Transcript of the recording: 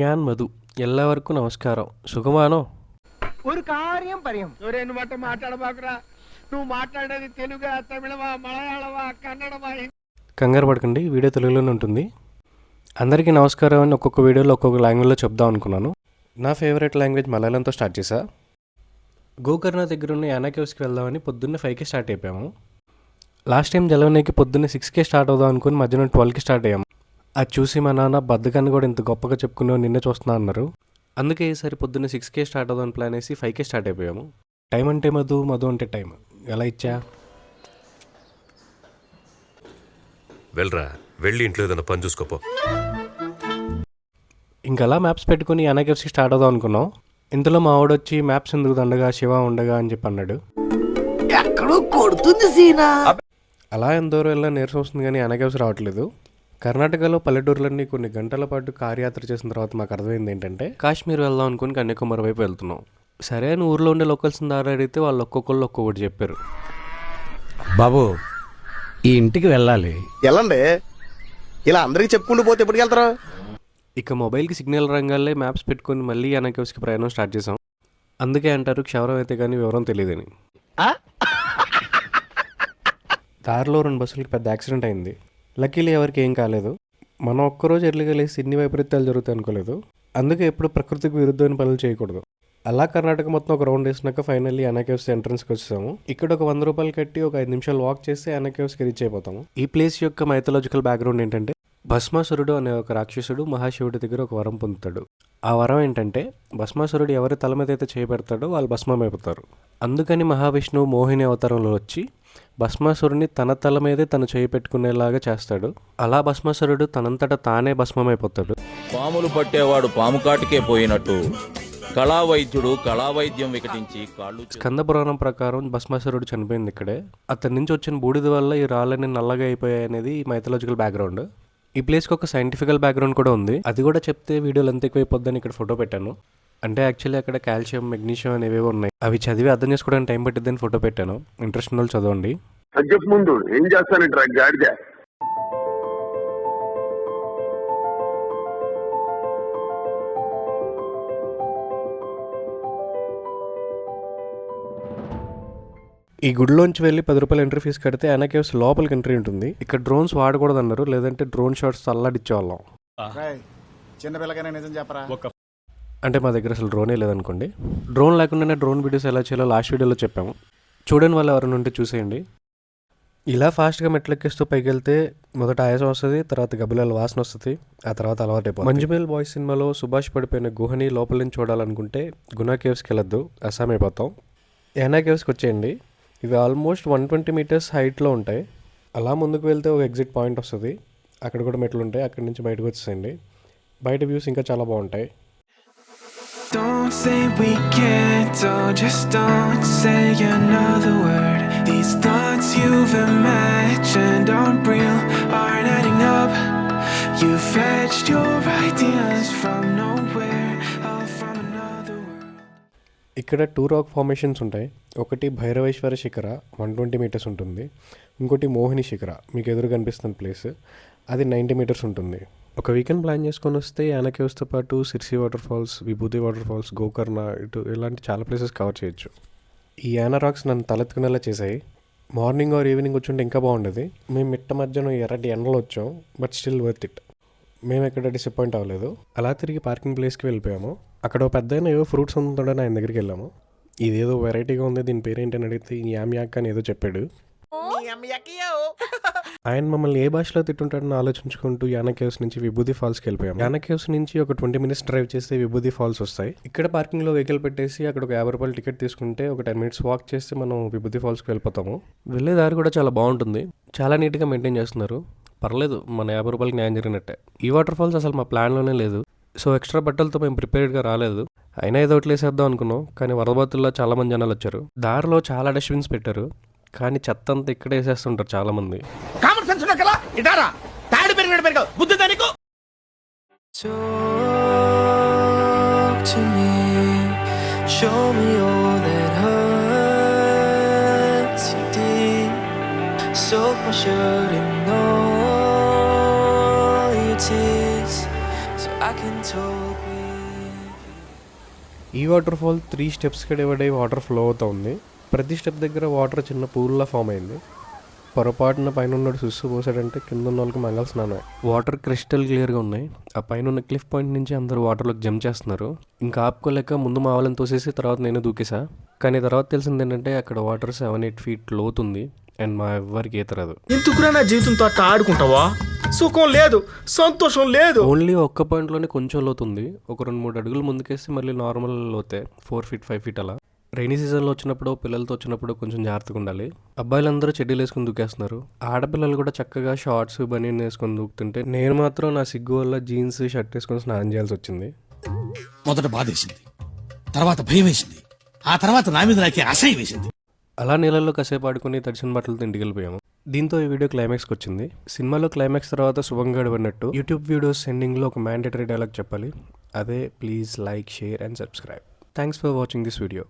ഞാൻ മധു. എല്ലാവർക്കും നമസ്കാరం. సుఖమానో? ഒരു കാര്യം പറയും. ఎవరైనా మాట మాట్లాడబాకురా. నువ్వు మాట్లాడేది తెలుగా, తమిళమా, మలయాళమా, కన్నడమా? కంగారు పడకండి, వీడియో తెలుగులోనే ఉంటుంది. అందరికీ నమస్కారం అని ఒక్కొక్క వీడియోలో ఒక్కొక్క లాంగ్వేజ్లో చెప్దాం అనుకున్నాను. నా ఫేవరెట్ లాంగ్వేజ్ మలయాళంతో స్టార్ట్ చేశా. గోకర్ణ దగ్గర ఉన్న యానా కేవ్స్కి వెళ్దామని పొద్దున్నే 5కి స్టార్ట్ అయిపోయాము. లాస్ట్ టైం జలవనేకి పొద్దున్నే 6కే స్టార్ట్ అవుదాం అనుకుని మధ్యాహ్నం 12కి స్టార్ట్ అయ్యాము. అది చూసి మా నాన్న బద్దకాన్ని కూడా ఇంత గొప్పగా చెప్పుకునే నిన్నే చూస్తున్నా అన్నారు. అందుకే ఈసారి పొద్దున్నే 6కే స్టార్ట్ అవుదామని ప్లాన్ వేసి 5కే స్టార్ట్ అయిపోయాము. టైం అంటే మధు, మధు అంటే టైం. ఎలా ఇచ్చా? వెళ్ళరా, వెళ్ళి ఇంట్లో ఏదైనా పని చూసుకోపో. ఇంకలా మ్యాప్స్ పెట్టుకుని యానా కేవ్స్కి స్టార్ట్ అవుదాం అనుకున్నాం. ఇంతలో మా వాడు వచ్చి మ్యాప్స్ ఎందుకు దండగా, శివ ఉండగా అని చెప్పి అన్నాడు. అలా ఎంత దూరం వెళ్ళినా నీరసం వస్తుంది కానీ యానా కేవ్స్ రావట్లేదు. కర్ణాటకలో పల్లెటూర్లన్నీ కొన్ని గంటల పాటు కార్యాత్ర చేసిన తర్వాత మాకు అర్థమైంది ఏంటంటే కాశ్మీర్ వెళ్దాం అనుకుని కన్యాకుమారి వైపు వెళ్తున్నాం. సరే అని ఊర్లో ఉండే లోకల్స్ని దారి అడిగితే వాళ్ళు ఒక్కొక్కళ్ళు ఒక్కొక్కటి చెప్పారు. బాబు, ఈ ఇంటికి వెళ్ళాలి. వెళ్ళండి, ఇలా అందరికి చెప్పుకుంటూ పోతే ఎప్పటికి వెళ్తారు? ఇక మొబైల్కి సిగ్నల్ రంగాలే మ్యాప్స్ పెట్టుకుని మళ్ళీ యానా కేవ్స్కి ప్రయాణం స్టార్ట్ చేసాం. అందుకే అంటారు క్షవరం అయితే కానీ వివరం తెలియదని. దారిలో 2 బస్సులకి పెద్ద యాక్సిడెంట్ అయింది. లక్కీలీ ఎవరికి ఏం కాలేదు. మనం ఒక్కరోజు ఎర్లీగా లేసి ఇన్ని వైపరీత్యాలు జరుగుతాయి అనుకోలేదు. అందుకే ఎప్పుడు ప్రకృతికి విరుద్ధమైన పనులు చేయకూడదు. అలా కర్ణాటక మొత్తం ఒక రౌండ్ వేసినాక ఫైనల్లీ యానా కేవ్స్ ఎంట్రన్స్కి వచ్చేసాము. ఇక్కడ ఒక 100 రూపాయలు కట్టి ఒక 5 నిమిషాలు వాక్ చేసి యానా కేవ్స్కి రీచ్ అయిపోతాము. ఈ ప్లేస్ యొక్క మైథలాజికల్ బ్యాక్గ్రౌండ్ ఏంటంటే భస్మాసురుడు అనే ఒక రాక్షసుడు మహాశివుడి దగ్గర ఒక వరం పొందుతాడు. ఆ వరం ఏంటంటే భస్మాసురుడు ఎవరి తల మీద అయితే చేయబెడతాడో వాళ్ళు భస్మం అయిపోతారు. అందుకని మహావిష్ణువు మోహిని అవతారంలో వచ్చి భస్మాసురుడిని తన తల మీదే తను చేయి పెట్టుకునేలాగా చేస్తాడు. అలా భస్మాసురుడు తనంతటా తానే భస్మమైపోతాడు. పాములు పట్టేవాడు పాము కాటికే పోయినట్టు కళావైద్యుడు కళావైద్యం వికటించి కాళ్ళు. స్కంద పురాణం ప్రకారం భస్మాసురుడు చనిపోయింది ఇక్కడే. అతని నుంచి వచ్చిన బూడిద వల్ల ఈ రాళ్ళని నల్లగా అయిపోయాయి అనేది మైథలాజికల్ బ్యాక్గ్రౌండ్. ఈ ప్లేస్కి ఒక సైంటిఫికల్ బ్యాక్గ్రౌండ్ కూడా ఉంది. అది కూడా చెప్తే వీడియోలు ఎంత ఎక్కువైపోద్దని ఇక్కడ ఫోటో పెట్టాను. అంటే యాక్చువల్లీ అక్కడ కాల్షియం, మెగ్నీషియం అనేవి ఉన్నాయి. అవి చదివి అర్థం చేసుకోవడానికి టైం పట్టిద్దని ఫోటో పెట్టాను. ఇంట్రెస్ట్ ఉన్న వాళ్ళు చదవండి. ముందు ఏం చేస్తానంటారా గాడిద? ఈ గుడిలోంచి వెళ్ళి 10 రూపాయలు ఎంట్రీ ఫీజు కడితే యానా కేవ్స్ లోపలికి ఎంట్రీ ఉంటుంది. ఇక్కడ డ్రోన్స్ వాడకూడదు అన్నారు, లేదంటే డ్రోన్ షాట్స్ అల్లాడిచ్చేవాళ్ళం. అంటే మా దగ్గర అసలు డ్రోనే లేదనుకోండి. డ్రోన్ లేకుండానే డ్రోన్ వీడియోస్ ఎలా చేయాలో లాస్ట్ వీడియోలో చెప్పాము. చూడని వాళ్ళు ఎవరైనా ఉంటే చూసేయండి. ఇలా ఫాస్ట్గా మెట్లెక్కిస్తూ పైకి వెళ్తే మొదట ఆయాసం వస్తుంది, తర్వాత గబ్బిలాల వాసన వస్తుంది, ఆ తర్వాత అలవాటు అయిపోతుంది. మంజుమేల్ బాయ్స్ సినిమాలో సుభాష్ పడిపోయిన గుహని లోపల నుంచి చూడాలనుకుంటే గునా కేవ్స్కి వెళ్ళొద్దు, అస్సాం అయిపోతాం. యానా కేవ్స్కి వచ్చేయండి. ఇవి ఆల్మోస్ట్ 120 మీటర్స్ హైట్లో ఉంటాయి. అలా ముందుకు వెళ్తే ఒక ఎగ్జిట్ పాయింట్ వస్తుంది, అక్కడ కూడా మెట్లు ఉంటాయి. అక్కడి నుంచి బయటకు వచ్చేయండి. బయట వ్యూస్ ఇంకా చాలా బాగుంటాయి. Don't say we can't, oh, just don't say another word. These thoughts you've imagined aren't real, aren't adding up. You fetched your ideas from nowhere, all from another world. ఇక్కడ 2 రాక్ ఫార్మేషన్స్ ఉంటాయి. ఒకటి భైరవేశ్వర శిఖర 120 metres ఉంటుంది. ఇంకోటి మోహిని శిఖర మీకు ఎదురు కనిపిస్తున్న ప్లేస్, అది 90 మీటర్స్ ఉంటుంది. ఒక వీకెండ్ ప్లాన్ చేసుకొని వస్తే యానా కేవ్స్తో పాటు సిర్సి వాటర్ ఫాల్స్, విభూతి వాటర్ ఫాల్స్, గోకర్ణ ఇలాంటి చాలా ప్లేసెస్ కవర్ చేయొచ్చు. ఈ యానా రాక్స్ నన్ను తలెత్తుకునేలా చేశాయి. మార్నింగ్ ఆర్ ఈవినింగ్ వచ్చుంటే ఇంకా బాగుండేది. మేము మిట్ట మధ్యాహ్నం ఎర్రటి ఎండలో వచ్చాం, బట్ స్టిల్ వర్త్ ఇట్. మేము ఎక్కడ డిసప్పాయింట్ అవ్వలేదు. అలా తిరిగి పార్కింగ్ ప్లేస్కి వెళ్ళిపోయాము. అక్కడ ఒక పెద్ద ఏవో ఫ్రూట్స్ అమ్ముతాడని ఆయన దగ్గరికి వెళ్ళాము. ఇదేదో వెరైటీగా ఉంది, దీని పేరేంటని అడిగితే యామ్ యాక్ అని ఏదో చెప్పాడు. ఆయన మమ్మల్ని ఏ భాషలో తిట్టుంటాడని ఆలోచించుకుంటూ యానా కేవ్స్ నుంచి విభూతి ఫాల్స్కి వెళ్ళిపోయాం. యానా కేవ్స్ నుంచి ఒక 20 మినిట్స్ డ్రైవ్ చేస్తే విభూతి ఫాల్స్ వస్తాయి. ఇక్కడ పార్కింగ్లో వెహికల్ పెట్టేసి అక్కడ ఒక 50 రూపాయలు టికెట్ తీసుకుంటే ఒక 10 మినిట్స్ వాక్ చేస్తే మనం విభూతి ఫాల్స్కి వెళ్ళిపోతాము. వెళ్ళే దారి కూడా చాలా బాగుంటుంది, చాలా నీట్గా మెయింటైన్ చేస్తున్నారు. పర్లేదు, మన 50 రూపాయలకి న్యాయం జరిగినట్టే. ఈ వాటర్ ఫాల్స్ అసలు మా ప్లాన్లోనే లేదు. సో ఎక్స్ట్రా బట్టలతో మేము ప్రిపేర్డ్గా రాలేదు. అయినా ఏదో ఒకటి వేసేద్దాం అనుకున్నాం, కానీ వరదబాతుల్లో చాలా మంది జనాలు వచ్చారు. దారిలో చాలా డస్ట్బిన్స్ పెట్టారు, కానీ చెత్త అంతా ఇక్కడే వేసేస్తుంటారు చాలా మంది. Talk to me, show me all that hurts you deep. Soak my shirt in all your tears, so I can talk with ఈ వాటర్ ఫాల్ 3 స్టెప్స్కి డివైడ్ అయ్యి వాటర్ ఫ్లో అవుతూ ఉంది. ప్రతి స్టెప్ దగ్గర వాటర్ చిన్న పూల్లా ఫామ్ అయింది. పొరపాటున పైన ఉన్నాడు సుస్సు పోసాడంటే కింద ఉన్న వాళ్ళకి మంగళ స్నానం. వాటర్ క్రిస్టల్ క్లియర్గా ఉన్నాయి. ఆ పైన ఉన్న క్లిఫ్ పాయింట్ నుంచి అందరూ వాటర్లోకి జంప్ చేస్తున్నారు. ఇంకా ఆపుకోలేక ముందు మా వాళ్ళని తోసేసి తర్వాత నేను దూకేసా. కానీ తర్వాత తెలిసింది ఏంటంటే అక్కడ వాటర్ 7-8 ఫీట్ లోతుంది అండ్ మా ఎవ్వరికి ఈత రాదు. ఎందుకురా నా జీవితంతో అట్ట ఆడుకుంటావా? సుఖం లేదు, సంతోషం లేదు. ఓన్లీ ఒక్క పాయింట్లోనే కొంచెం లోతుంది. ఒక 2-3 అడుగులు ముందుకేస్తే మళ్ళీ నార్మల్ లోతే 4 ఫీట్ 5 ఫీట్ అలా. రైనీ సీజన్లో వచ్చినప్పుడు పిల్లలతో వచ్చినప్పుడు కొంచెం జాగ్రత్తగా ఉండాలి. అబ్బాయిలందరూ చెడ్డీలు వేసుకుని దూకేస్తున్నారు. ఆడపిల్లలు కూడా చక్కగా షార్ట్స్ బనీన్ వేసుకొని దూకుతుంటే నేను మాత్రం నా సిగ్గు వల్ల జీన్స్ షర్ట్ వేసుకొని స్నానం చేయాల్సి వచ్చింది. మొదట బాధ వేసింది, తర్వాత భయం వేసింది, ఆ తర్వాత నా మీద నాకే అసహ్యం వేసింది. అలా నీళ్ళల్లో కాసేపు ఆడుకుని తడిసిన బట్టలతో ఇంటికి వెళ్ళిపోయాము. దీంతో ఈ వీడియో క్లైమాక్స్కి వచ్చింది. సినిమాలో క్లైమాక్స్ తర్వాత శుభంగా అడిగినట్టు యూట్యూబ్ వీడియోస్ ఎండింగ్లో ఒక మ్యాండేటరీ డైలాగ్ చెప్పాలి. అదే please like, share and subscribe. Thanks for watching this video.